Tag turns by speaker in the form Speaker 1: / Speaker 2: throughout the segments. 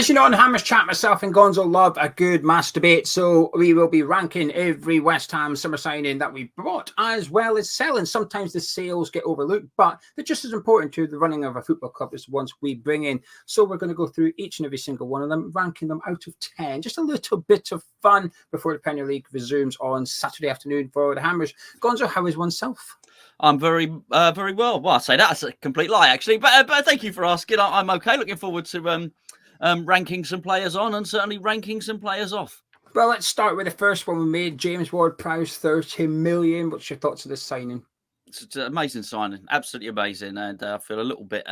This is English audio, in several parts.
Speaker 1: As you know, on Hammers Chat, myself and Gonzo love a good mass debate, so we will be ranking every West Ham summer signing that we brought, as well as selling. Sometimes the sales get overlooked, but they're just as important to the running of a football club as the ones we bring in. So we're going to go through each and every single one of them, ranking them out of 10. Just a little bit of fun before the Premier League resumes on Saturday afternoon for the Hammers. Gonzo, how is oneself?
Speaker 2: I'm very well. Well, I say that's a complete lie, actually. But thank you for asking. I'm okay. Looking forward to ranking some players on and certainly ranking some players off.
Speaker 1: Well, let's start with the first one we made. James Ward-Prowse, 30 million. What's your thoughts of this signing?
Speaker 2: It's an amazing signing, absolutely amazing, and I feel a little bit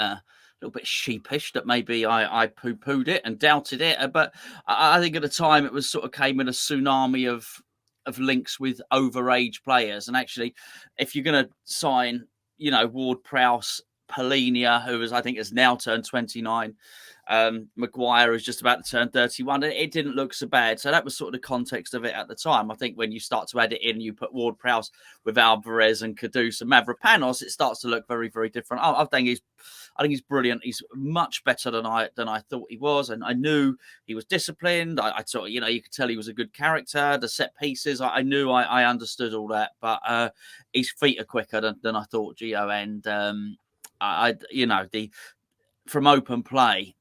Speaker 2: sheepish that maybe I poo-pooed it and doubted it. But I think at the time it was sort of came in a tsunami of links with overage players, and actually, if you're going to sign, Ward-Prowse, Polinia, who I think has now turned 29. Maguire is just about to turn 31. It didn't look so bad. So that was sort of the context of it at the time. I think when you start to add it in, you put Ward-Prowse with Alvarez and Kudus and Mavropanos, it starts to look very, very different. I think he's brilliant. He's much better than I thought he was. And I knew he was disciplined. I thought, you could tell he was a good character. The set pieces, I knew I understood all that. But his feet are quicker than I thought, Geo. And from open play,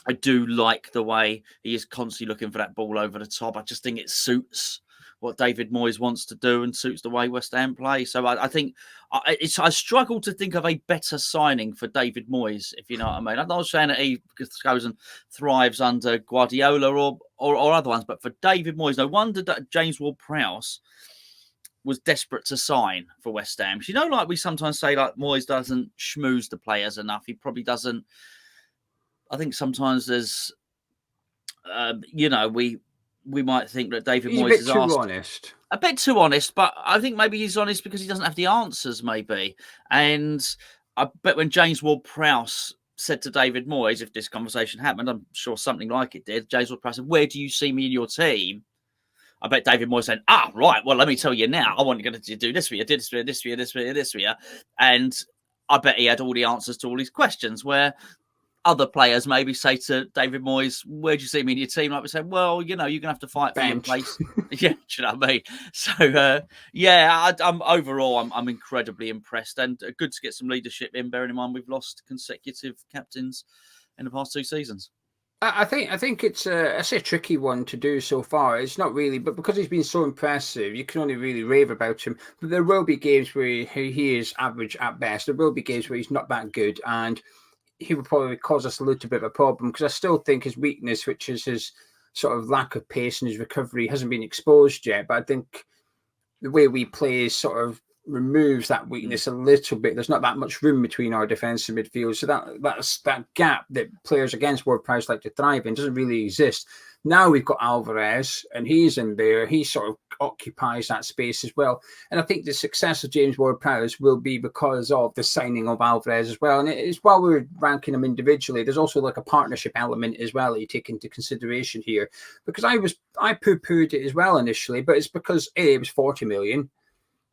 Speaker 2: I do like the way he is constantly looking for that ball over the top. I just think it suits what David Moyes wants to do and suits the way West Ham play. So I think I struggle to think of a better signing for David Moyes, if you know what I mean. I'm not saying that he goes and thrives under Guardiola or other ones, but for David Moyes, no wonder that James Ward-Prowse was desperate to sign for West Ham. Like we sometimes say, like Moyes doesn't schmooze the players enough. He probably doesn't. I think sometimes there's, we might think that David Moyes is a bit too honest, but I think maybe he's honest because he doesn't have the answers, maybe. And I bet when James Ward-Prowse said to David Moyes, if this conversation happened, I'm sure something like it did, James Ward-Prowse said, "Where do you see me in your team?" I bet David Moyes said, right, well, let me tell you now. I want you to do this for you, this for you, this for you, this for you, this for you. And I bet he had all the answers to all these questions, where other players maybe say to David Moyes, "Where do you see me in your team?" Like we said, well, you're going to have to fight for your place. Yeah, do you know what I mean? So, I'm incredibly impressed, and good to get some leadership in, bearing in mind we've lost consecutive captains in the past 2 seasons.
Speaker 1: I think it's a tricky one to do so far. It's not really, but because he's been so impressive, you can only really rave about him. But there will be games where he is average at best. There will be games where he's not that good, and he would probably cause us a little bit of a problem, because I still think his weakness, which is his sort of lack of pace and his recovery, hasn't been exposed yet. But I think the way we play sort of removes that weakness a little bit. There's not that much room between our defence and midfield, so that gap that players against Ward-Prowse like to thrive in doesn't really exist. Now we've got Alvarez, and he's in there. He sort of occupies that space as well. And I think the success of James Ward-Prowse will be because of the signing of Alvarez as well. And it's, while we're ranking them individually, there's also like a partnership element as well that you take into consideration here. Because I poo-pooed it as well initially, but it's because it was 40 million.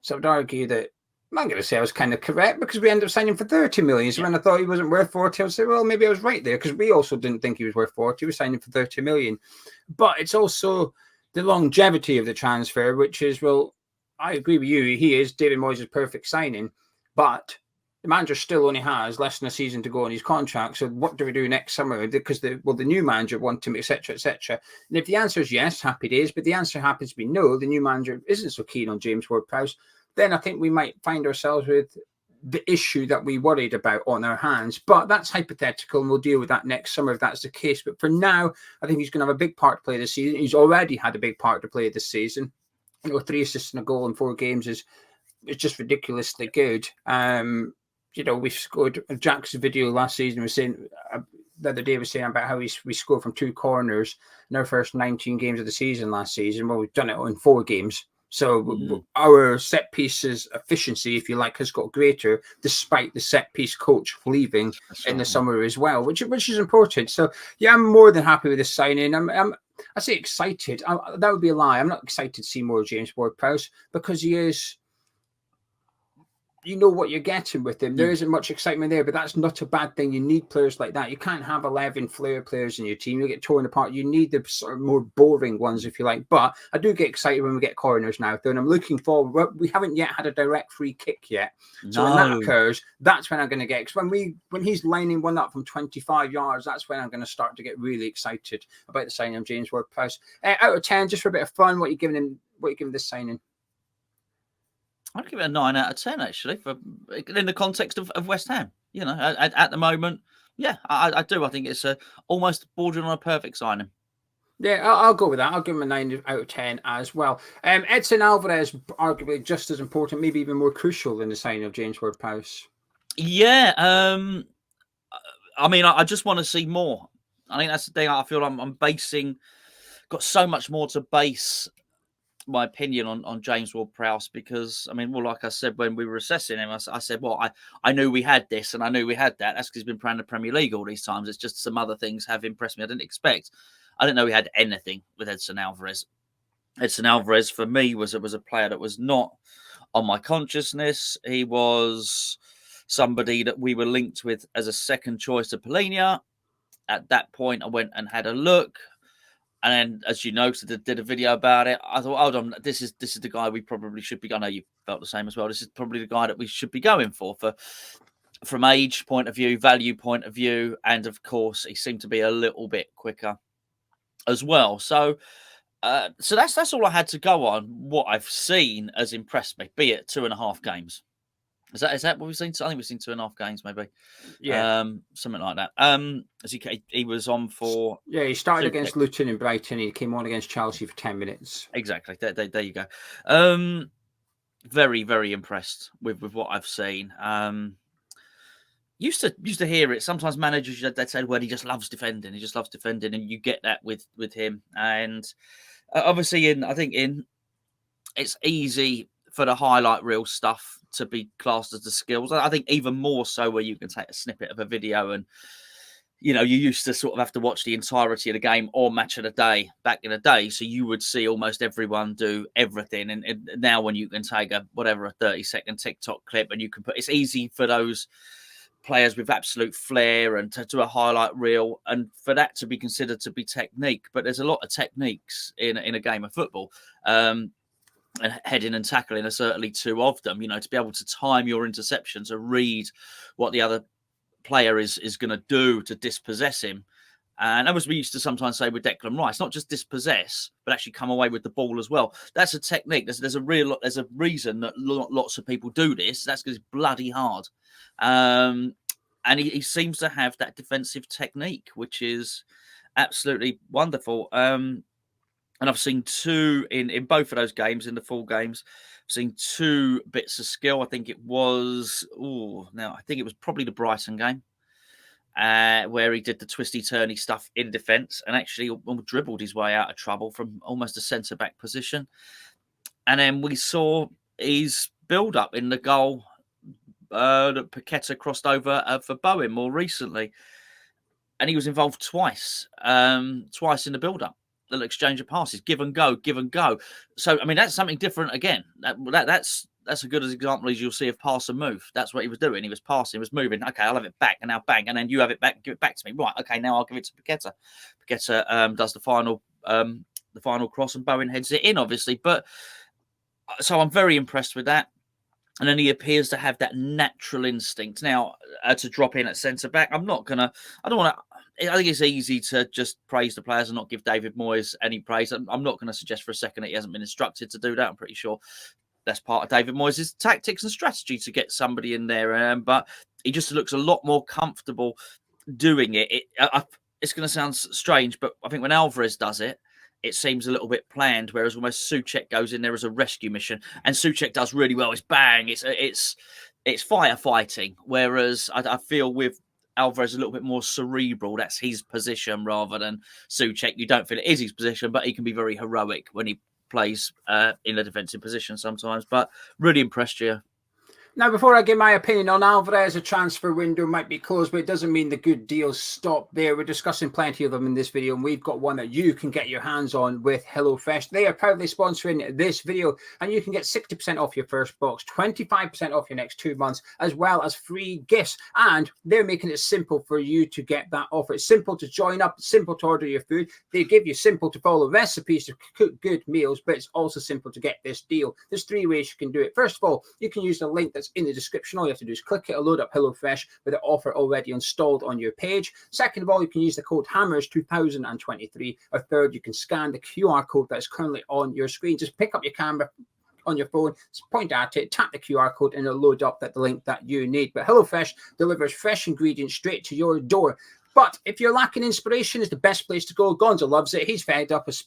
Speaker 1: So I'd argue that I'm going to say I was kind of correct, because we ended up signing for 30 million. So when I thought he wasn't worth 40, I would say, well, maybe I was right there, because we also didn't think he was worth 40. We were signing for 30 million. But it's also the longevity of the transfer, which is, well, I agree with you. He is David Moyes' perfect signing, but the manager still only has less than a season to go on his contract. So what do we do next summer? Because the new manager wants him, etc., etc. And if the answer is yes, happy days. But the answer happens to be no, the new manager isn't so keen on James Ward-Prowse, then I think we might find ourselves with the issue that we worried about on our hands. But that's hypothetical, and we'll deal with that next summer if that's the case. But for now, I think he's going to have a big part to play this season. He's already had a big part to play this season. 3 assists and a goal in 4 games is just ridiculously good. We've scored. Jack's video last season was saying, the other day was saying about how we scored from 2 corners in our first 19 games of the season last season. Well, we've done it in 4 games. So our set pieces efficiency, if you like, has got greater despite the set piece coach leaving in the summer as well, which is important. So yeah, I'm more than happy with this signing. I say excited. That would be a lie. I'm not excited to see more James Ward-Prowse, because he is you know what you're getting with him. There
Speaker 2: Mm.
Speaker 1: isn't much excitement there, but that's not a bad thing. You need players like that. You can't have 11 flair players in your team. You'll get torn apart. You need the sort of more boring ones, if you like. But I do get excited when we get corners now, though, and I'm looking forward. We haven't yet had a direct free kick yet. So when that occurs, that's when I'm going to get, because when he's lining one up from 25 yards, that's when I'm going to start to get really excited about the signing of James Ward-Prowse. Out of 10, just for a bit of fun, what are you giving him? What are you giving this signing?
Speaker 2: I'd give it a 9 out of 10, actually, in the context of West Ham. You know, at the moment, yeah, I do. I think it's almost bordering on a perfect signing.
Speaker 1: Yeah, I'll go with that. I'll give him a 9 out of 10 as well. Edson Alvarez, arguably just as important, maybe even more crucial than the signing of James Ward-Prowse.
Speaker 2: Yeah, I mean, I just want to see more. I think that's the thing. I feel I'm got so much more to base my opinion on James Ward-Prowse, because, I mean, well, like I said, when we were assessing him, I said, well, I knew we had this and I knew we had that. That's because he's been playing the Premier League all these times. It's just some other things have impressed me. I didn't expect. I didn't know we had anything with Edson Alvarez. Edson Alvarez, for me, was a player that was not on my consciousness. He was somebody that we were linked with as a second choice to Polina. At that point, I went and had a look. And then, as you know, because I did a video about it, I thought, hold on, this is the guy we probably should be. I know you felt the same as well. This is probably the guy that we should be going for from age point of view, value point of view, and of course, he seemed to be a little bit quicker as well. So that's all I had to go on. What I've seen has impressed me, be it 2.5 games. Is that what we've seen? I think we've seen 2.5 games, maybe.
Speaker 1: Yeah,
Speaker 2: something like that. As he was on for.
Speaker 1: Yeah, he started against Luton and Brighton. He came on against Chelsea for 10 minutes.
Speaker 2: Exactly. There you go. Very, very impressed with what I've seen. Used to hear it. Sometimes managers, they'd say, well, he just loves defending. He just loves defending, and you get that with him. And obviously, it's easy for the highlight reel stuff to be classed as the skills. I think even more so where you can take a snippet of a video and, you know, you used to sort of have to watch the entirety of the game or match of the day back in the day. So you would see almost everyone do everything. And now when you can take a 30-second TikTok clip and you can it's easy for those players with absolute flair and to do a highlight reel and for that to be considered to be technique. But there's a lot of techniques in a game of football. And heading and tackling are certainly two of them, you know, to be able to time your interception, to read what the other player is going to do to dispossess him. And as we used to sometimes say with Declan Rice, not just dispossess, but actually come away with the ball as well. That's a technique. There's a reason that lots of people do this. That's because it's bloody hard. And he seems to have that defensive technique, which is absolutely wonderful. And I've seen two in both of those games, in the full games. I've seen 2 bits of skill. I think it was probably the Brighton game, where he did the twisty-turny stuff in defence and actually dribbled his way out of trouble from almost a centre-back position. And then we saw his build-up in the goal that Paqueta crossed over for Bowen more recently. And he was involved twice in the build-up. Little exchange of passes, give and go. So, I mean, that's something different again. That's a good example as you'll see of pass and move. That's what he was doing. He was passing, he was moving. Okay, I'll have it back, and now bang, and then you have it back, give it back to me. Right, okay, now I'll give it to Paqueta. Paqueta does the final cross, and Bowen heads it in, obviously. But so I'm very impressed with that. And then he appears to have that natural instinct. Now, to drop in at centre back, I don't want to. I think it's easy to just praise the players and not give David Moyes any praise. I'm not going to suggest for a second that he hasn't been instructed to do that. I'm pretty sure that's part of David Moyes' tactics and strategy to get somebody in there. But he just looks a lot more comfortable doing it. It's going to sound strange, but I think when Alvarez does it, it seems a little bit planned, whereas almost Souček goes in there as a rescue mission. And Souček does really well. It's bang. It's firefighting. Whereas I feel with Alvarez a little bit more cerebral. That's his position rather than Souček. You don't feel it is his position, but he can be very heroic when he plays in a defensive position sometimes. But really impressed you.
Speaker 1: Now, before I give my opinion on Alvarez, a transfer window might be closed, but it doesn't mean the good deals stop there. We're discussing plenty of them in this video, and we've got one that you can get your hands on with HelloFresh. They are proudly sponsoring this video, and you can get 60% off your first box, 25% off your next 2 months, as well as free gifts. And they're making it simple for you to get that offer. It's simple to join up, simple to order your food. They give you simple to follow recipes to cook good meals, but it's also simple to get this deal. There's 3 ways you can do it. First of all, you can use the link that's in the description. All you have to do is click it, it'll load up HelloFresh with the offer already installed on your page. Second of all, you can use the code HAMMERS2023. Or third, you can scan the QR code that is currently on your screen. Just pick up your camera on your phone, point at it, tap the QR code, and it'll load up the link that you need. But HelloFresh delivers fresh ingredients straight to your door. But if you're lacking inspiration, it's the best place to go. Gonzo loves it. He's fed up with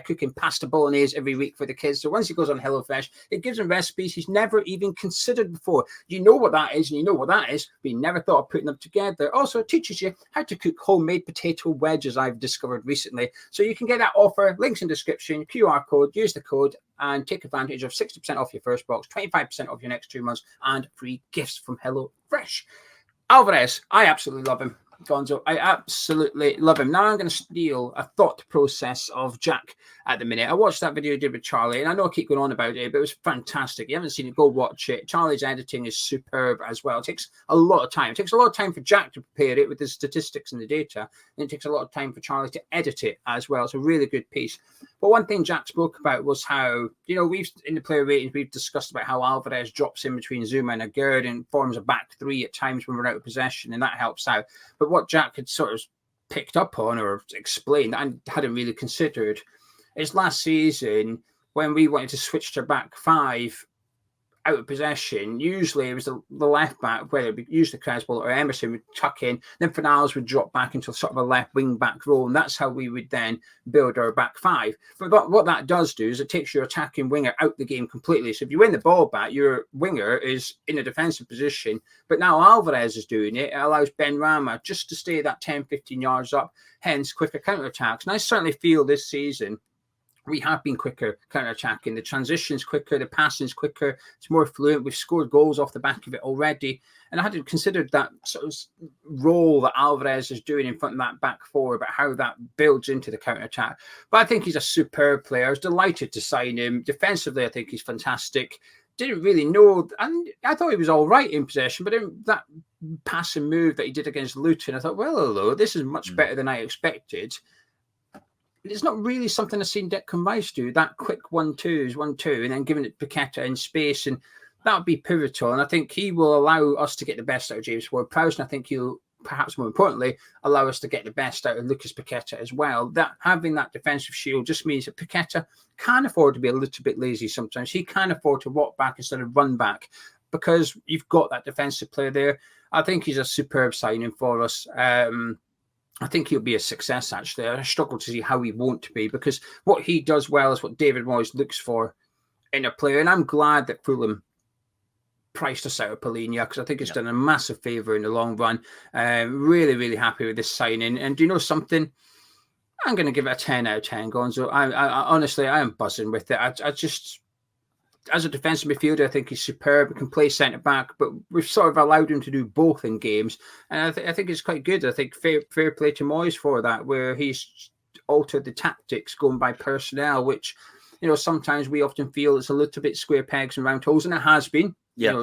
Speaker 1: cooking pasta bolognese every week for the kids. So once he goes on HelloFresh, it gives him recipes he's never even considered before. You know what that is, and you know what that is, but you never thought of putting them together. Also, it teaches you how to cook homemade potato wedges, I've discovered recently. So you can get that offer, links in description, QR code, use the code, and take advantage of 60% off your first box, 25% off your next 2 months, and free gifts from HelloFresh. Alvarez, I absolutely love him. Gonzo, I absolutely love him. Now I'm going to steal a thought process of Jack at the minute. I watched that video he did with Charlie, and I know I keep going on about it, but it was fantastic. You haven't seen it, go watch it. Charlie's editing is superb as well. It takes a lot of time. It takes a lot of time for Jack to prepare it with the statistics and the data, and it takes a lot of time for Charlie to edit it as well. It's a really good piece. But one thing Jack spoke about was how, we've in the player ratings, we've discussed about how Alvarez drops in between Zuma and Agüero and forms a back three at times when we're out of possession, and that helps out. But what Jack had sort of picked up on or explained that I hadn't really considered is last season when we wanted to switch to back five out of possession, usually it was the left back, whether it be usually Creswell or Emerson, would tuck in, then Fornals would drop back into sort of a left wing back role, and that's how we would then build our back five. But what that does do is it takes your attacking winger out the game completely. So if you win the ball back, your winger is in a defensive position, but now Alvarez is doing it. It allows Ben Rama just to stay that 10, 15 yards up, hence quicker counter-attacks. And I certainly feel this season we have been quicker counter-attacking. The transition's quicker, the passing's quicker, it's more fluent. We've scored goals off the back of it already. And I hadn't considered that sort of role that Alvarez is doing in front of that back four, about how that builds into the counter-attack. But I think he's a superb player. I was delighted to sign him. Defensively, I think he's fantastic. Didn't really know, and I thought he was all right in possession, but in that passing move that he did against Luton, I thought, well, hello, this is much better than I expected. It's not really something I've seen Declan Rice do, that quick 1-2, and then giving it Paqueta in space, and that would be pivotal. And I think he will allow us to get the best out of James Ward-Prowse, and I think he'll, perhaps more importantly, allow us to get the best out of Lucas Paqueta as well. That having that defensive shield just means that Paqueta can afford to be a little bit lazy sometimes. He can afford to walk back instead of run back because you've got that defensive player there. I think he's a superb signing for us. I think he'll be a success, actually. I struggle to see how he won't be, because what he does well is what David Moyes looks for in a player. And I'm glad that Fulham priced us out of Polinia, because I think it's done a massive favour in the long run. Really, really happy with this signing. And do you know something? I'm going to give it a 10 out of 10, Gonzo. I honestly, I am buzzing with it. I just, as a defensive midfielder, I think he's superb. He can play centre-back, but we've sort of allowed him to do both in games. And I think it's quite good. I think fair play to Moyes for that, where he's altered the tactics going by personnel, which, sometimes we often feel it's a little bit square pegs and round holes, and it has been.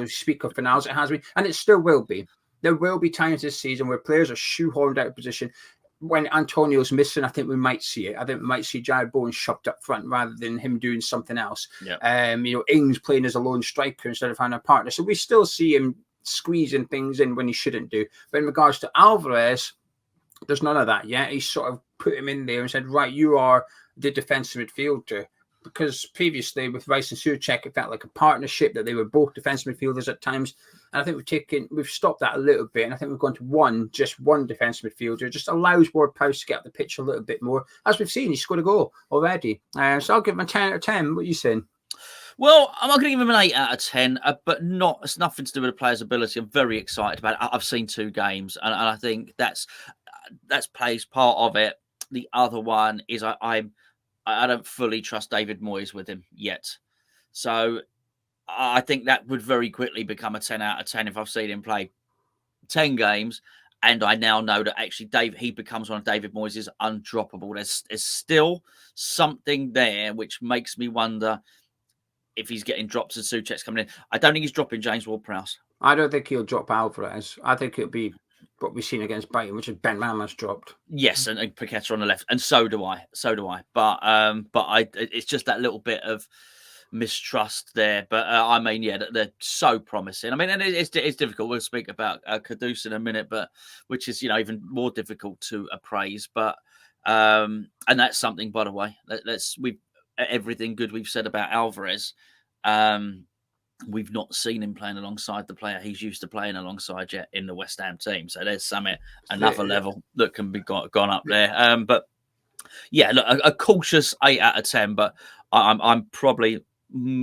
Speaker 1: Speak of finals, it has been, and it still will be. There will be times this season where players are shoehorned out of position. When Antonio's missing, I think we might see it. I think we might see Jared Bowen shoved up front rather than him doing something else. Ings playing as a lone striker instead of having a partner. So we still see him squeezing things in when he shouldn't do. But in regards to Alvarez, there's none of that yet. He sort of put him in there and said, right, you are the defensive midfielder. Because previously with Rice and Souček, it felt like a partnership, that they were both defensive midfielders at times. And I think we've stopped that a little bit. And I think we've gone to just one defensive midfielder. It just allows Ward-Prowse to get up the pitch a little bit more. As we've seen, he scored a goal already. So I'll give him a 10 out of 10. What are you saying?
Speaker 2: Well, I'm not going to give him an 8 out of 10, but it's nothing to do with the player's ability. I'm very excited about it. I've seen 2 games, and I think that's plays part of it. The other one is I don't fully trust David Moyes with him yet. So I think that would very quickly become a 10 out of 10 if I've seen him play 10 games. And I now know that actually he becomes one of David Moyes' undroppable. There's still something there which makes me wonder if he's getting drops and Souček's coming in. I don't think he's dropping James Ward-Prowse.
Speaker 1: I don't think he'll drop Alvarez. I think it'll be what we've seen against Brighton, which is Ben Rama's dropped.
Speaker 2: Yes, and Paqueta on the left, and so do I. But it's just that little bit of mistrust there. But I mean, yeah, they're so promising. I mean, and it's difficult. We'll speak about Kudus in a minute, but which is even more difficult to appraise. But and that's something, by the way. We've everything good we've said about Alvarez. We've not seen him playing alongside the player he's used to playing alongside yet in the West Ham team. So there's another level that can be gone up there. But yeah, look, a cautious 8 out of 10. But I'm probably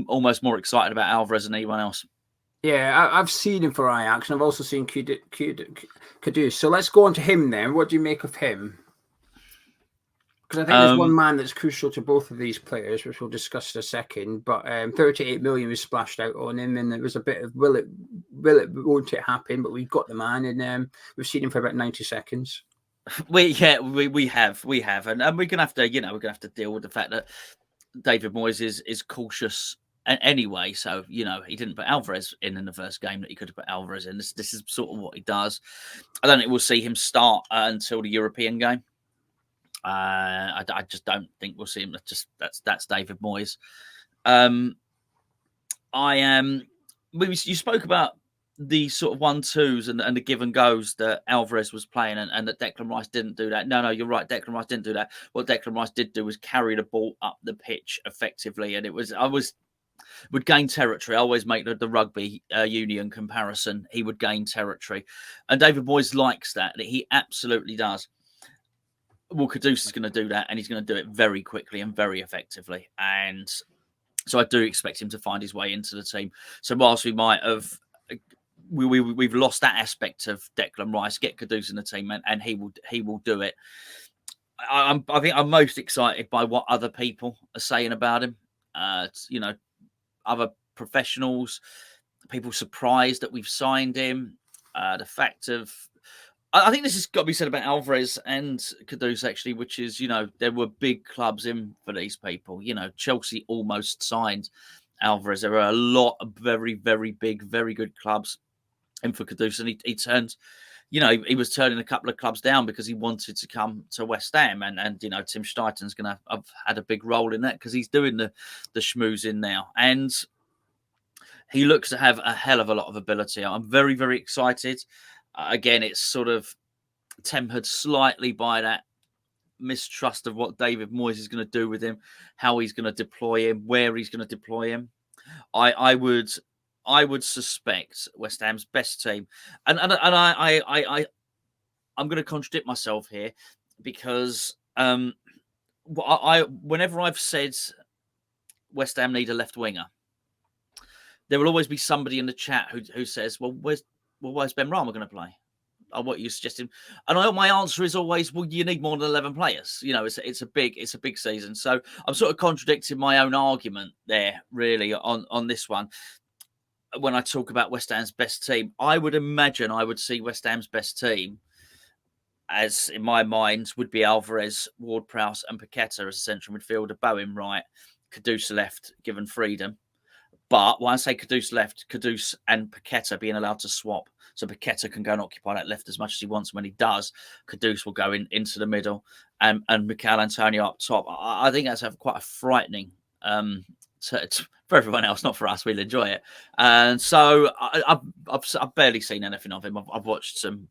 Speaker 2: almost more excited about Alvarez than anyone else.
Speaker 1: Yeah, I've seen him for Ajax, and I've also seen Kudus. So let's go on to him then. What do you make of him? Because I think there's one man that's crucial to both of these players, which we'll discuss in a second. But 38 million was splashed out on him, and there was a bit of won't it happen? But we've got the man, and we've seen him for about 90 seconds.
Speaker 2: We have, and we're gonna have to, deal with the fact that David Moyes is cautious anyway. So he didn't put Alvarez in the first game that he could have put Alvarez in. This is sort of what he does. I don't think we'll see him start until the European game. I just don't think we'll see him. That's David Moyes. You spoke about the sort of 1-2s and the give and goes that Alvarez was playing and that Declan Rice didn't do that. No, you're right. Declan Rice didn't do that. What Declan Rice did do was carry the ball up the pitch effectively, and would gain territory. I always make the rugby union comparison. He would gain territory, and David Moyes likes that. He absolutely does. Well, Kudus is going to do that, and he's going to do it very quickly and very effectively. And so I do expect him to find his way into the team. So whilst we might have, we've lost that aspect of Declan Rice, get Kudus in the team, and he will do it. I think I'm most excited by what other people are saying about him. Other professionals, people surprised that we've signed him. The fact of, I think this has got to be said about Alvarez and Kudus, actually, which is, there were big clubs in for these people. Chelsea almost signed Alvarez. There were a lot of very, very big, very good clubs in for Kudus. And he turned, he was turning a couple of clubs down because he wanted to come to West Ham. And Tim Steiten's going to have had a big role in that because he's doing the schmooze in now. And he looks to have a hell of a lot of ability. I'm very, very excited. Again, it's sort of tempered slightly by that mistrust of what David Moyes is going to do with him, how he's going to deploy him, where he's going to deploy him. I would suspect West Ham's best team, and I'm going to contradict myself here because whenever I've said West Ham need a left winger, there will always be somebody in the chat who says, "Well, where's Ben Rama going to play? Or what are you suggesting?" And my answer is always, well, you need more than 11 players. It's a big season. So I'm sort of contradicting my own argument there, really, on this one. When I talk about West Ham's best team, I would imagine I would see West Ham's best team as, in my mind, would be Alvarez, Ward-Prowse and Paqueta as a central midfielder, Bowen right, Kudus left, given freedom. But when I say Kudus left, Kudus and Paqueta being allowed to swap. So Paqueta can go and occupy that left as much as he wants. When he does, Kudus will go into the middle and Mikel Antonio up top. I think that's quite a frightening for everyone else, not for us. We'll enjoy it. And so I've barely seen anything of him. I've watched some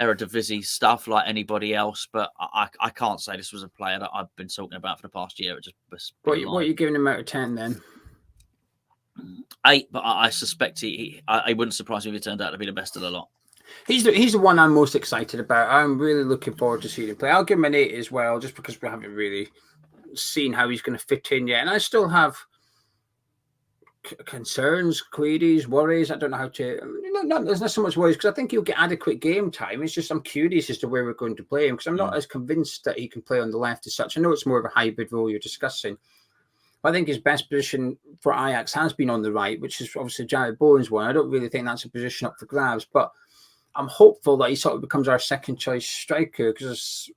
Speaker 2: Eredivisie stuff like anybody else, but I can't say this was a player that I've been talking about for the past year. What
Speaker 1: are you giving him out of 10 then?
Speaker 2: 8, but I suspect he wouldn't surprise me if he turned out to be the best of the lot.
Speaker 1: He's the one I'm most excited about. I'm really looking forward to seeing him play. I'll give him an 8 as well, just because we haven't really seen how he's going to fit in yet. And I still have concerns, queries, worries. I don't know how to... there's not so much worries, because I think he'll get adequate game time. It's just I'm curious as to where we're going to play him, because I'm not as convinced that he can play on the left as such. I know it's more of a hybrid role you're discussing. I think his best position for Ajax has been on the right, which is obviously Jared Bowen's one. I don't really think that's a position up for grabs, but I'm hopeful that he sort of becomes our second choice striker, because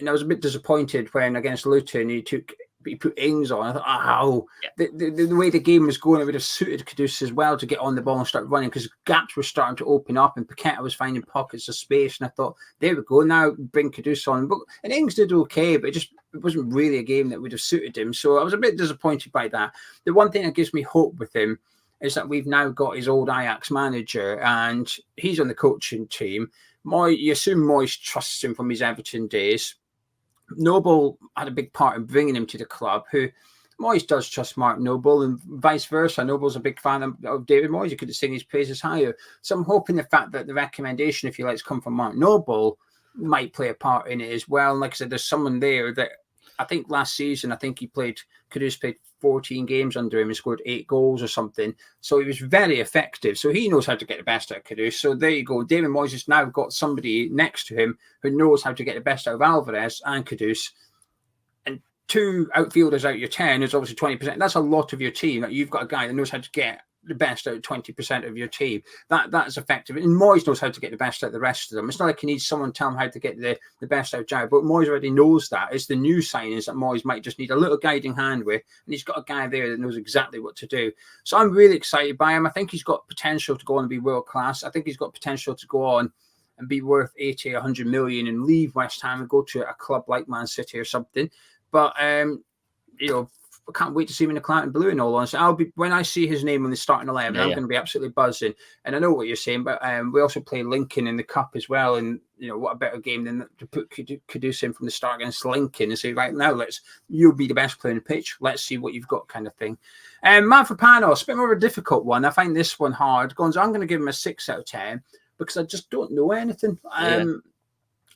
Speaker 1: I was a bit disappointed when against Luton he put Ings on. I thought, the way the game was going, it would have suited Kudus as well to get on the ball and start running, because gaps were starting to open up and Paqueta was finding pockets of space. And I thought, there we go, now bring Kudus on. And Ings did okay, but it wasn't really a game that would have suited him. So I was a bit disappointed by that. The one thing that gives me hope with him is that we've now got his old Ajax manager and he's on the coaching team. You assume Moyes trusts him from his Everton days. Noble had a big part in bringing him to the club, who Moyes does trust Mark Noble, and vice versa. Noble's a big fan of David Moyes. You could sing his praises higher. So I'm hoping the fact that the recommendation, if you like, has come from Mark Noble might play a part in it as well. And like I said, there's someone there that I think last season, Kudus played 14 games under him and scored 8 goals or something. So he was very effective. So he knows how to get the best out of Kudus. So there you go. David Moyes has now got somebody next to him who knows how to get the best out of Alvarez and Kudus. And 2 outfielders out of your 10 is obviously 20%. That's a lot of your team. You've got a guy that knows how to get the best out of 20% of your team. That's effective. And Moyes knows how to get the best out of the rest of them. It's not like he needs someone to tell him how to get the best out of Jared, but Moyes already knows that. It's the new signings that Moyes might just need a little guiding hand with, and he's got a guy there that knows exactly what to do. So I'm really excited by him. I think he's got potential to go on and be world class. I think he's got potential to go on and be worth 80, 100 million and leave West Ham and go to a club like Man City or something. But I can't wait to see him in the Claret and Blue, in all honesty. When I see his name on the starting 11, I'm going to be absolutely buzzing. And I know what you're saying, but we also play Lincoln in the Cup as well. And, what a better game than to put Kudus in from the start against Lincoln and say, right, now you'll be the best player on the pitch. Let's see what you've got, kind of thing. Mavropanos, a bit more of a difficult one. I find this one hard. Gonzo, I'm going to give him a 6 out of 10 because I just don't know anything. I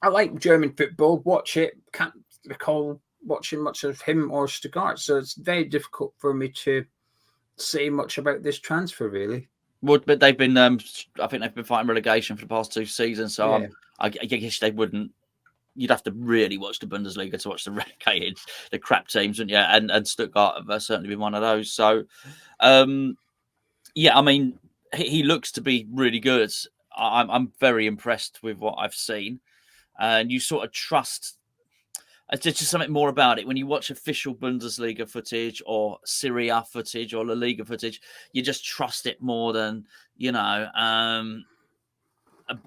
Speaker 1: like German football, watch it, can't recall watching much of him or Stuttgart, so it's very difficult for me to say much about this transfer, really.
Speaker 2: Well, but they've been, I think they've been fighting relegation for the past 2 seasons, so I guess they wouldn't. You'd have to really watch the Bundesliga to watch the relegated, the crap teams, wouldn't you? And Stuttgart have certainly been one of those. So, I mean, he looks to be really good. I'm very impressed with what I've seen, and you sort of trust. There's just something more about it. When you watch official Bundesliga footage or Serie A footage or La Liga footage, you just trust it more than, you know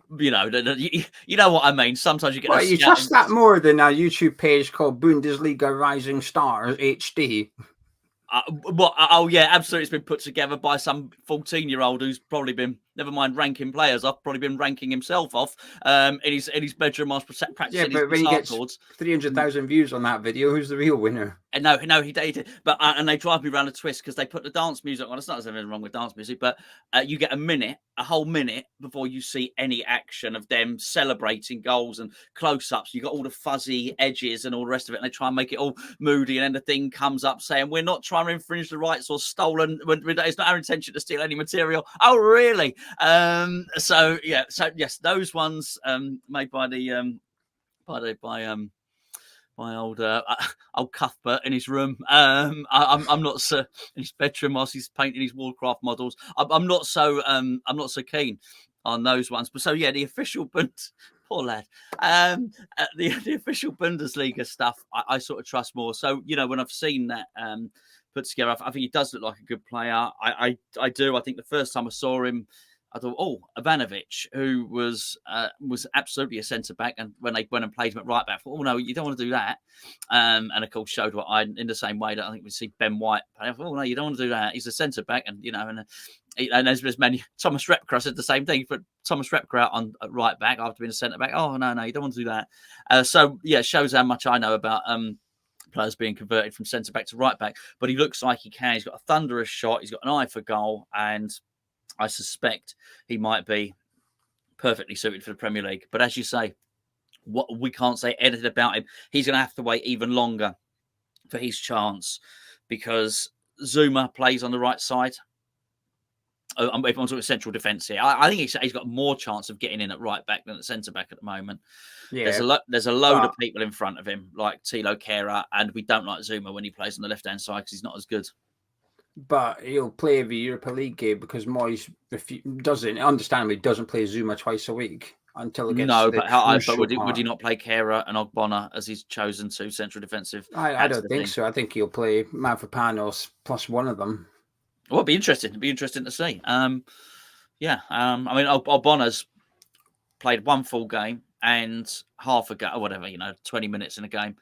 Speaker 2: what I mean. Sometimes you get
Speaker 1: you trust that more than a YouTube page called Bundesliga Rising Stars HD.
Speaker 2: Absolutely. It's been put together by some 14-year-old who's probably been, never mind ranking players off, probably been ranking himself off in his bedroom whilst practicing his guitar chords.
Speaker 1: 300,000 views on that video. Who's the real winner?
Speaker 2: No, he did. But and they drive me around a twist because they put the dance music on. It's not anything wrong with dance music, but you get a whole minute before you see any action of them celebrating goals and close-ups. You got all the fuzzy edges and all the rest of it, and they try and make it all moody. And then the thing comes up saying, "We're not trying to infringe the rights or stolen. It's not our intention to steal any material." Oh, really? So yes, those ones made by the by old Cuthbert in his room. I'm not so in his bedroom whilst he's painting his Warcraft models. I'm not so keen on those ones. But so the official poor lad. The official Bundesliga stuff I sort of trust more. So when I've seen that put together, I think he does look like a good player. I do. I think the first time I saw him, I thought, Ivanovic, who was absolutely a centre back, and when they went and played him at right back, I thought, no, you don't want to do that. And of course, showed what in the same way that I think we see Ben White play. I thought, no, you don't want to do that. He's a centre back, and and there's many. Thomas Repka said the same thing. He put Thomas Repka out on right back after being a centre back. Oh no, you don't want to do that. It shows how much I know about players being converted from centre back to right back. But he looks like he can. He's got a thunderous shot. He's got an eye for goal, and I suspect he might be perfectly suited for the Premier League. But as you say, we can't say anything about him. He's going to have to wait even longer for his chance because Zuma plays on the right side. if I'm talking central defence here, I think he's got more chance of getting in at right back than at centre back at the moment.
Speaker 1: Yeah,
Speaker 2: There's a load of people in front of him, like Tilo Kehrer, and we don't like Zuma when he plays on the left hand side because he's not as good.
Speaker 1: But he'll play every Europa League game because Moyes understandably doesn't play Zuma twice a week until it gets to the
Speaker 2: but would he not play Kehrer and Ogbonna as he's chosen to central defensive?
Speaker 1: I don't think so. I think he'll play Mavropanos plus one of them.
Speaker 2: Well, it'd be interesting. It'd be interesting to see. I mean, Ogbonna's played one full game and half a game, or whatever, 20 minutes in a game,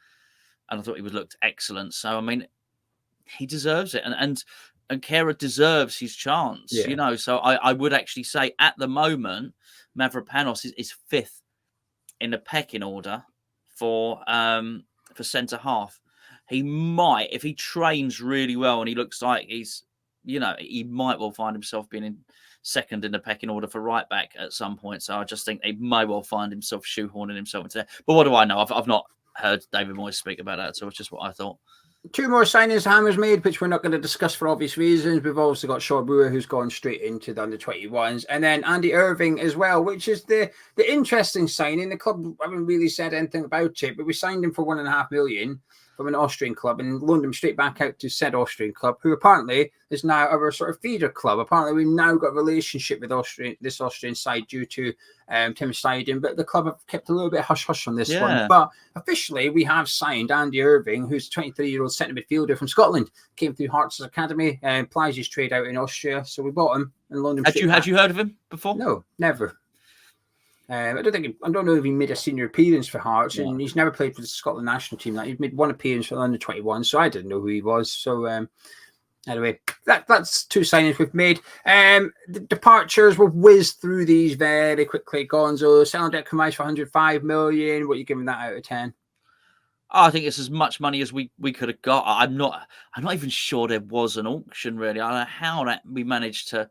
Speaker 2: and I thought he looked excellent. So, I mean, he deserves it, and Kehrer deserves his chance.
Speaker 1: Yeah.
Speaker 2: So I would actually say at the moment, Mavropanos is fifth in the pecking order for centre half. He might, if he trains really well and he looks like he's, he might well find himself being in second in the pecking order for right back at some point. So I just think he may well find himself shoehorning himself into there. But what do I know? I've not heard David Moyes speak about that, so it's just what I thought.
Speaker 1: 2 more signings Hammers made, which we're not going to discuss for obvious reasons. We've also got Shaw Brewer, who's gone straight into the under-21s, and then Andy Irving as well, which is the interesting signing. The club haven't really said anything about it, but we signed him for $1.5 million from an Austrian club and loaned him straight back out to said Austrian club, who apparently is now our sort of feeder club. Apparently, we've now got a relationship with this Austrian side due to Tim Steiden, but the club have kept a little bit hush-hush on this one. But officially, we have signed Andy Irving, who's a 23-year-old centre midfielder from Scotland, came through Hearts' academy and plies his trade out in Austria. So we bought him and loaned him.
Speaker 2: Had you heard of him before?
Speaker 1: No, never. I don't know if he made a senior appearance for Hearts, and he's never played for the Scotland national team. He's made one appearance for the under-21, so I didn't know who he was. So anyway, that's 2 signings we've made. The departures, we'll whiz through these very quickly. Gonzo, selling Declan Rice for $105 million. What are you giving that out of 10?
Speaker 2: I think it's as much money as we could have got. I'm not even sure there was an auction really. I don't know how we managed to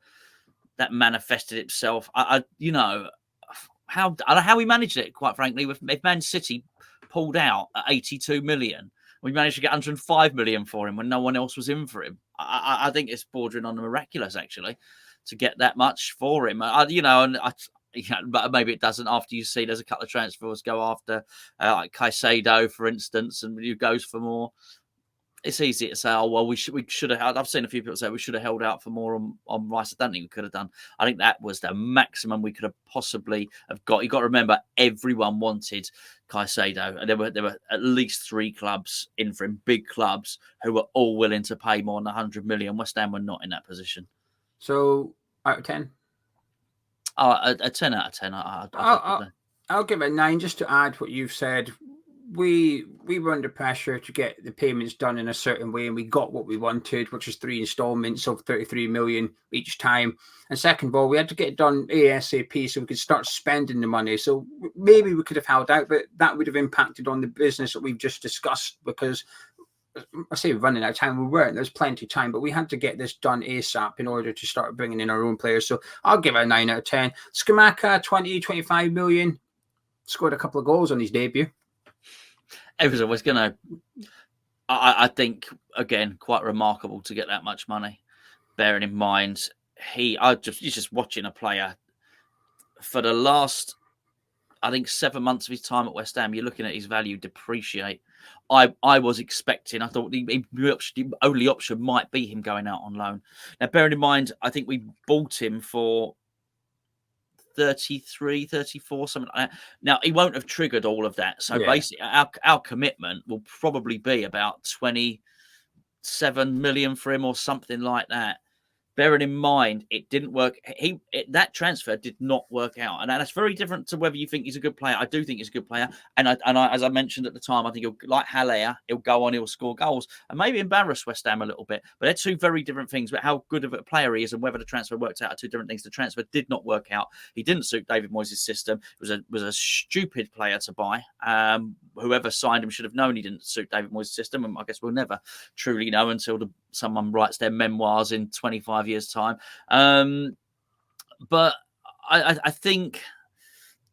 Speaker 2: that manifested itself. I don't know how we managed it, quite frankly. If Man City pulled out at 82 million, we managed to get 105 million for him when no one else was in for him. I think it's bordering on the miraculous, actually, to get that much for him. But maybe it doesn't after you see there's a couple of transfers go after, like Caicedo, for instance, and he goes for more. It's easy to say, we should have. I've seen a few people say we should have held out for more on Rice. I don't think we could have done. I think that was the maximum we could have possibly have got. You got to remember, everyone wanted Caicedo, and there were at least 3 clubs in for him, big clubs, who were all willing to pay more than 100 million. West Ham were not in that position.
Speaker 1: So out of 10,
Speaker 2: a 10 out of 10.
Speaker 1: I'll give it a 9 just to add what you've said. We were under pressure to get the payments done in a certain way, and we got what we wanted, which was 3 installments of 33 million each time. And second of all, we had to get it done ASAP so we could start spending the money. So maybe we could have held out, but that would have impacted on the business that we've just discussed, because I say running out of time, we weren't. There's plenty of time, but we had to get this done ASAP in order to start bringing in our own players. So I'll give it a 9 out of 10. Scamacca, 25 million, scored a couple of goals on his debut.
Speaker 2: It was always going to, I think, again, quite remarkable to get that much money. Bearing in mind, he's just watching a player for the last, I think, 7 months of his time at West Ham. You're looking at his value depreciate. I was expecting, I thought the only option might be him going out on loan. Now, bearing in mind, I think we bought him for 33, 34, something like that. Now, he won't have triggered all of that. So basically, our commitment will probably be about 27 million for him or something like that. Bearing in mind, it didn't work. That transfer did not work out. And that's very different to whether you think he's a good player. I do think he's a good player. And I, as I mentioned at the time, I think he'll, like Haller, he'll go on, he'll score goals and maybe embarrass West Ham a little bit. But they're 2 very different things. But how good of a player he is and whether the transfer worked out are 2 different things. The transfer did not work out. He didn't suit David Moyes' system. It was a stupid player to buy. Whoever signed him should have known he didn't suit David Moyes' system. And I guess we'll never truly know until someone writes their memoirs in 25 years' time. But I think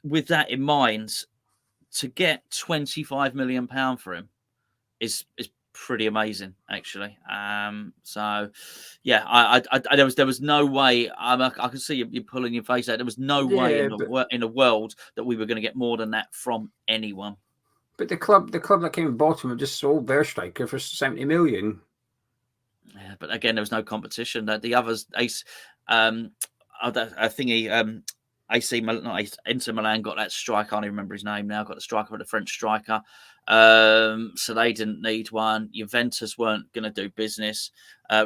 Speaker 2: with that in mind, to get £25 million for him is pretty amazing, actually. So yeah, I there was no way. I could see you pulling your face out. There was no way
Speaker 1: Yeah,
Speaker 2: in the world that we were going to get more than that from anyone.
Speaker 1: but the club that came bottom have just sold their striker for 70 million.
Speaker 2: Yeah, but again, there was no competition. The others, I think AC Milan, not Inter Milan got that striker. I can't even remember his name now. Got the striker, the French striker. So they didn't need one. Juventus weren't going to do business.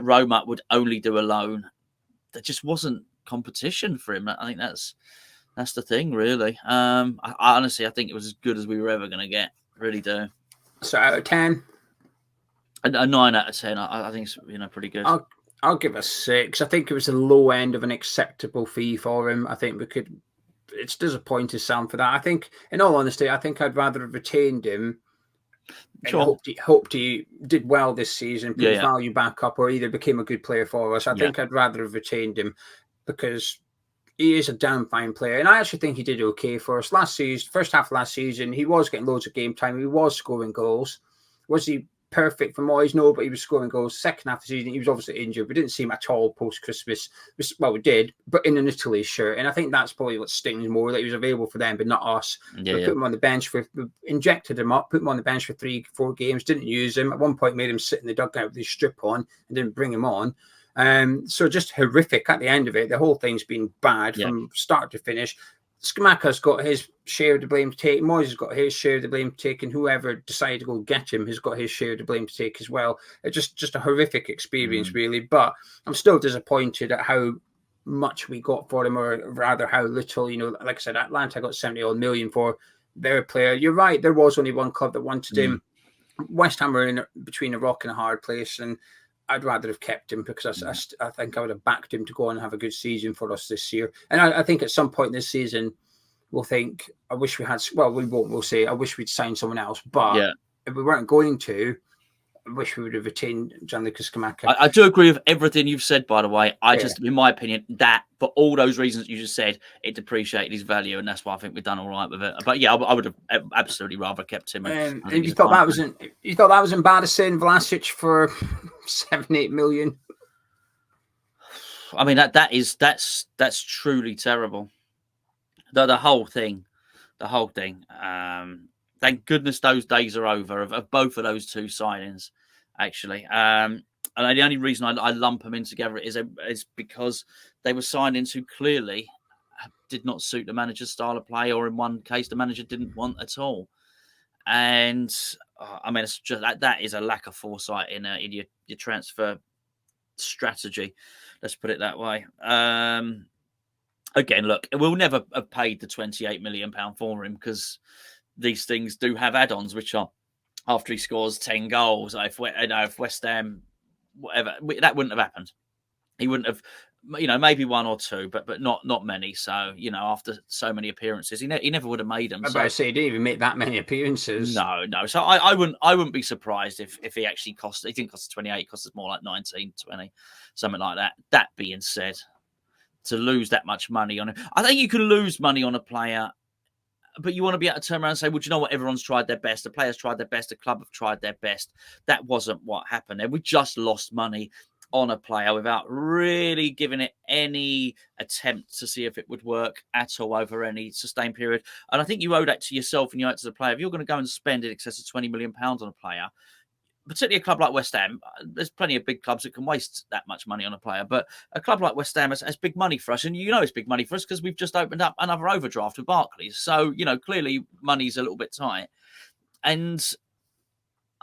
Speaker 2: Roma would only do a loan. There just wasn't competition for him. I think that's the thing, really. I honestly, I think it was as good as we were ever going to get. Really do.
Speaker 1: So out of 10,
Speaker 2: a 9 out of 10. I think it's pretty good.
Speaker 1: I'll give a 6. I think it was the low end of an acceptable fee for him. I think we could. It's disappointing Sam for that. I think, in all honesty, I think I'd rather have retained him.
Speaker 2: Sure.
Speaker 1: Hoped he did well this season, put his value back up, or either became a good player for us. I think I'd rather have retained him because he is a damn fine player, and I actually think he did okay for us last season. First half of last season, he was getting loads of game time. He was scoring goals. Was he perfect for Moyes? No, but he was scoring goals. Second half of the season, he was obviously injured. We didn't see him at all post-Christmas. Well, we did, but in an Italy shirt. And I think that's probably what stings more, that he was available for them, but not us. We put him on the bench. We injected him up, put him on the bench for 3-4 games, didn't use him. At one point, made him sit in the dugout with his strip on and didn't bring him on. So just horrific at the end of it. The whole thing's been bad from start to finish. Scamacca's got his share of the blame to take. Moyes has got his share of the blame to take, and whoever decided to go get him has got his share of the blame to take as well. It's just a horrific experience, really. But I'm still disappointed at how much we got for him, or rather how little. Like I said, Atlanta got 70-odd million for their player. You're right. There was only one club that wanted him. West Ham were in between a rock and a hard place, and I'd rather have kept him because I think I would have backed him to go on and have a good season for us this year. And I think at some point this season, we'll think, I wish we had, well, we won't, we'll say, I wish we'd signed someone else. But if we weren't going to, I wish we would have retained Gianluca Scamacca.
Speaker 2: I do agree with everything you've said, by the way. Just, in my opinion, that for all those reasons you just said, it depreciated his value, and that's why I think we've done all right with it. But yeah, I would have absolutely rather kept him.
Speaker 1: And you thought that was embarrassing, Vlasic for 7-8 million.
Speaker 2: I mean that's truly terrible. The whole thing. Thank goodness those days are over of both of those two signings, actually. And the only reason I lump them in together is because they were signings who clearly did not suit the manager's style of play, or in one case, the manager didn't want at all. And I mean, it's just that is a lack of foresight in your transfer strategy. Let's put it that way. Again, look, we'll never have paid the £28 million for him because these things do have add-ons, which are after he scores 10 goals. If West Ham, whatever, that wouldn't have happened. He wouldn't have, maybe one or two, but not many. So, after so many appearances, he never would have made them.
Speaker 1: I say he didn't even make that many appearances.
Speaker 2: No. So I wouldn't be surprised if he actually cost. He didn't cost 28, cost us more like 19, 20, something like that. That being said, to lose that much money on it, I think you can lose money on a player, but you want to be able to turn around and say, well, do you know what? Everyone's tried their best. The players tried their best. The club have tried their best. That wasn't what happened there. We just lost money on a player without really giving it any attempt to see if it would work at all over any sustained period. And I think you owe that to yourself and you owe it to the player. If you're going to go and spend in excess of £20 million on a player, particularly a club like West Ham, there's plenty of big clubs that can waste that much money on a player. But a club like West Ham has big money for us. And it's big money for us because we've just opened up another overdraft with Barclays. So, clearly money's a little bit tight. And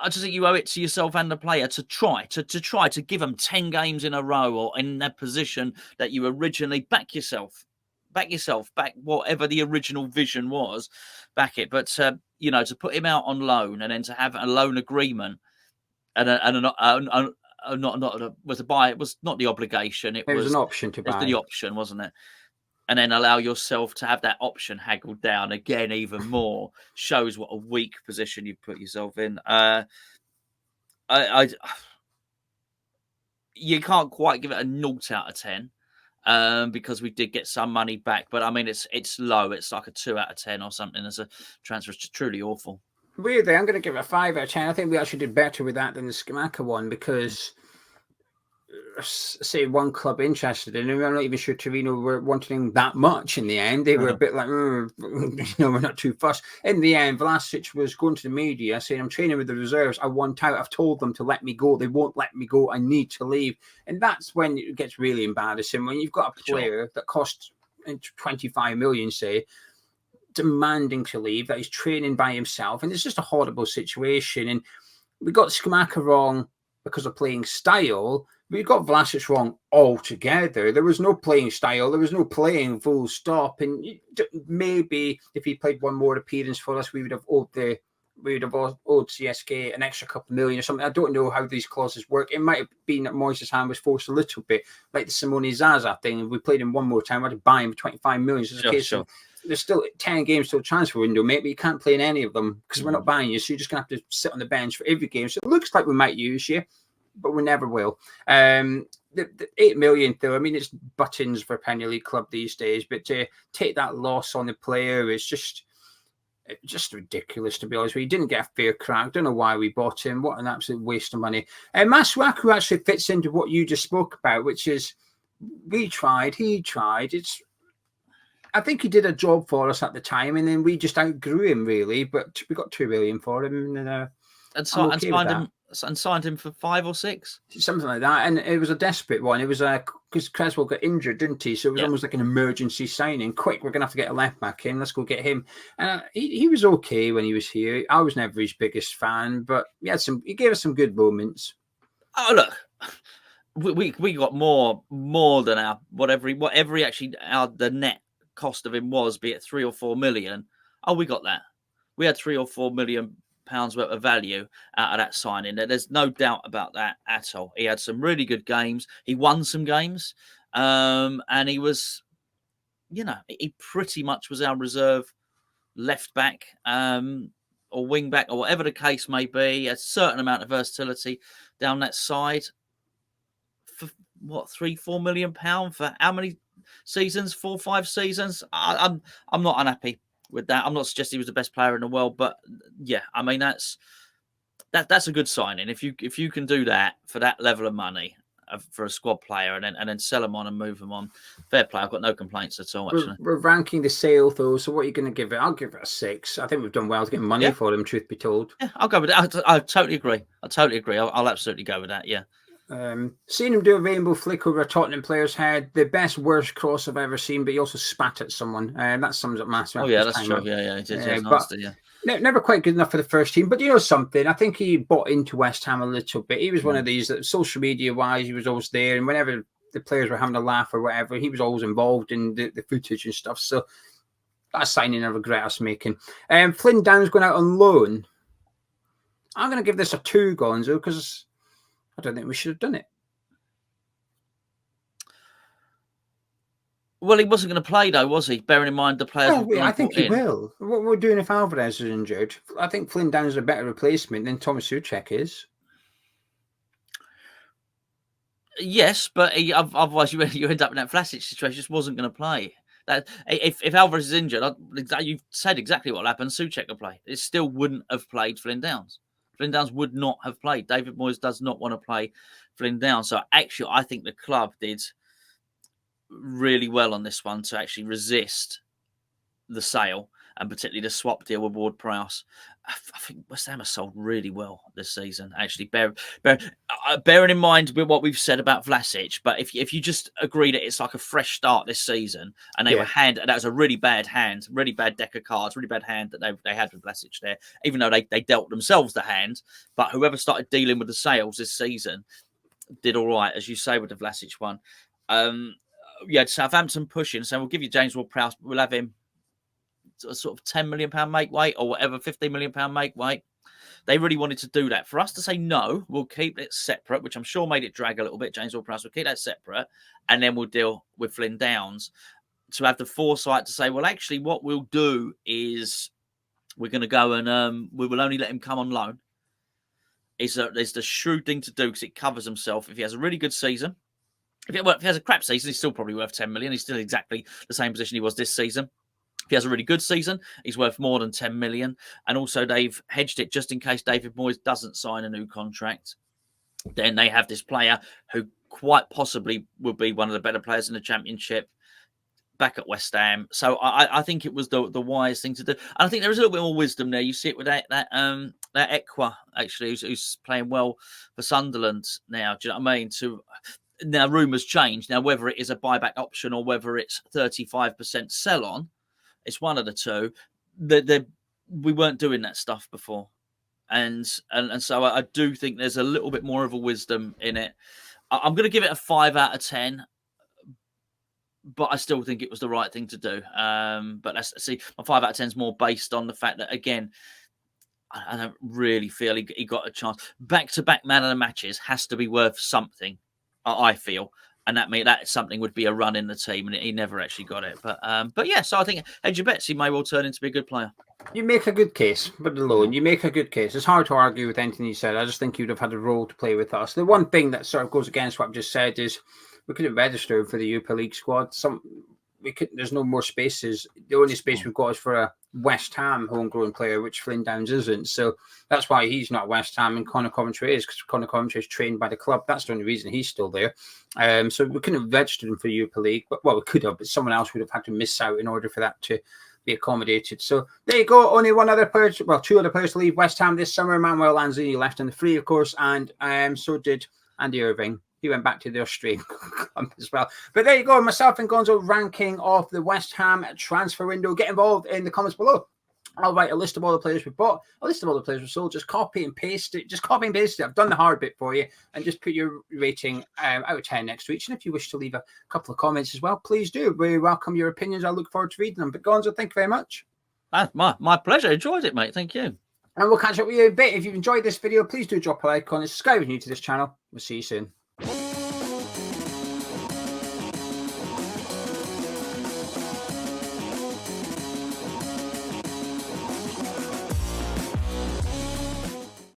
Speaker 2: I just think you owe it to yourself and the player to try to give them 10 games in a row, or in that position that you originally back whatever the original vision was, back it. But, to put him out on loan and then to have a loan agreement, it was not the obligation. It was
Speaker 1: an option to buy.
Speaker 2: It was the option, wasn't it? And then allow yourself to have that option haggled down again even more shows what a weak position you've put yourself in. You can't quite give it a 0 out of 10 because we did get some money back. But I mean, it's low. It's like a 2 out of 10 or something. As a transfer, it's truly awful.
Speaker 1: Weirdly, I'm going to give it a 5 out of 10. I think we actually did better with that than the Scamacca one because, say, one club interested in him. I'm not even sure Torino were wanting him that much in the end. They were a bit like, we're not too fussed. In the end, Vlasic was going to the media saying, I'm training with the reserves. I want out. I've told them to let me go. They won't let me go. I need to leave. And that's when it gets really embarrassing. When you've got a player that costs 25 million, say, demanding to leave, that he's training by himself. And it's just a horrible situation. And we got Scamacca wrong because of playing style. We got Vlasic wrong altogether. There was no playing style. There was no playing full stop. And maybe if he played one more appearance for us, we would have owed CSK an extra couple of million or something. I don't know how these clauses work. It might have been that Moises' hand was forced a little bit, like the Simone Zaza thing. If we played him one more time, I'd buy him for 25 million. So there's still 10 games till transfer window, mate, but you can't play in any of them because we're not buying you. So you're just going to have to sit on the bench for every game. So it looks like we might use you, but we never will. The 8 million, though, I mean, it's buttons for a Premier League club these days, but to take that loss on the player is just ridiculous, to be honest with you. He didn't get a fair crack. Don't know why we bought him. What an absolute waste of money. Masuaku actually fits into what you just spoke about, which is he tried. I think he did a job for us at the time, and then we just outgrew him, really. But we got 2 million for him,
Speaker 2: and signed him for 5 or 6,
Speaker 1: something like that. And it was a desperate one. It was because Creswell got injured, didn't he? So it was almost like an emergency signing. Quick, we're gonna have to get a left back in. Let's go get him. And he was okay when he was here. I was never his biggest fan, but he gave us some good moments.
Speaker 2: Oh look, we got more than the net cost of him was, be it 3 or 4 million. Oh, we got that. We had 3 or 4 million pounds worth of value out of that signing. There's no doubt about that at all. He had some really good games. He won some games, and he was, he pretty much was our reserve left back or wing back or whatever the case may be. A certain amount of versatility down that side. For what, 3-4 million pound for how many seasons? 4-5 seasons. I'm not unhappy with that. I'm not suggesting he was the best player in the world, but yeah, I mean that's a good signing. If you can do that for that level of money for a squad player and then sell him on and move him on, fair play. I've got no complaints at all. Actually,
Speaker 1: we're ranking the sale though. So what are you going to give it? I'll give it a 6. I think we've done well to get money for him. Truth be told,
Speaker 2: I'll go with that. I totally agree. I'll absolutely go with that. Yeah.
Speaker 1: Seeing him do a rainbow flick over a Tottenham player's head, the worst cross I've ever seen, but he also spat at someone. That sums up Master.
Speaker 2: Oh yeah, that's true.
Speaker 1: Never quite good enough for the first team. But you know something, I think he bought into West Ham a little bit. He was one of these that social media wise, he was always there, and whenever the players were having a laugh or whatever, he was always involved in the footage and stuff. So that's signing I regret us making. Flynn Downes going out on loan. I'm going to give this a 2, Gonzo, because I don't think we should have done it.
Speaker 2: Well, he wasn't going to play, though, was he? Bearing in mind the players.
Speaker 1: I think he will. What we're doing if Alvarez is injured, I think Flynn Downes is a better replacement than Thomas Souček is.
Speaker 2: Yes, but otherwise you end up in that Vlasic situation. Just wasn't going to play. That if Alvarez is injured, you've said exactly what happened. Souček will play. It still wouldn't have played Flynn Downes. Flynn Downes would not have played. David Moyes does not want to play Flynn Downes. So actually, I think the club did really well on this one to actually resist the sale and particularly the swap deal with Ward-Prowse. I think West Ham has sold really well this season, actually. Bearing in mind what we've said about Vlasic, but if you just agree that it's like a fresh start this season, and that was a really bad deck of cards, really bad hand that they had with Vlasic there, even though they dealt themselves the hand. But whoever started dealing with the sales this season did all right, as you say, with the Vlasic one. Southampton pushing, so we'll give you James Ward-Prowse, we'll have him a sort of £10 million make weight or whatever, £15 million make weight. They really wanted to do that. For us to say no, we'll keep it separate, which I'm sure made it drag a little bit. James Ward-Prowse will keep that separate, and then we'll deal with Flynn Downes. To have the foresight to say, well, actually, what we'll do is we're going to go and we will only let him come on loan. Is the shrewd thing to do because it covers himself. If he has a really good season, if he has a crap season, he's still probably worth 10 million. He's still exactly the same position he was this season. he has a really good season, he's worth more than 10 million. And also they've hedged it just in case David Moyes doesn't sign a new contract. Then they have this player who quite possibly will be one of the better players in the Championship back at West Ham. So I think it was the wise thing to do. And I think there is a little bit more wisdom there. You see it with that Ekwa, actually, who's playing well for Sunderland now. Do you know what I mean? Now, rumours change. Now, whether it is a buyback option or whether it's 35% sell-on, it's one of the two. We weren't doing that stuff before. And so I do think there's a little bit more of a wisdom in it. I'm going to give it a 5 out of 10. But I still think it was the right thing to do. But let's see, my 5 out of 10 is more based on the fact that, again, I don't really feel he got a chance. Back-to-back man of the matches has to be worth something, I feel. And that something would be a run in the team, and he never actually got it. But yeah, so I think hedge your bets, he may well turn into be a good player.
Speaker 1: You make a good case, but alone, you make a good case. It's hard to argue with anything you said. I just think you'd have had a role to play with us. The one thing that sort of goes against what I've just said is we couldn't register for the Europa League squad. There's no more spaces. The only space we've got is for a West Ham homegrown player, which Flynn Downes isn't. So that's why he's not West Ham and Connor Coventry is, because Connor Coventry is trained by the club. That's the only reason he's still there. So we couldn't have registered him for the Europa League. Well, we could have, but someone else would have had to miss out in order for that to be accommodated. So there you go. Only two other players to leave West Ham this summer. Manuel Lanzini left on the free, of course, and so did Andy Irving. He went back to the Australian club as well. But there you go. Myself and Gonzo ranking of the West Ham transfer window. Get involved in the comments below. I'll write a list of all the players we bought, a list of all the players we sold. Just copy and paste it. Just copy and paste it. I've done the hard bit for you. And just put your rating out of 10 next to each. And if you wish to leave a couple of comments as well, please do. We welcome your opinions. I look forward to reading them. But Gonzo, thank you very much.
Speaker 2: My pleasure. Enjoyed it, mate. Thank you.
Speaker 1: And we'll catch up with you in a bit. If you've enjoyed this video, please do drop a like on it. Subscribe if you're new to this channel. We'll see you soon.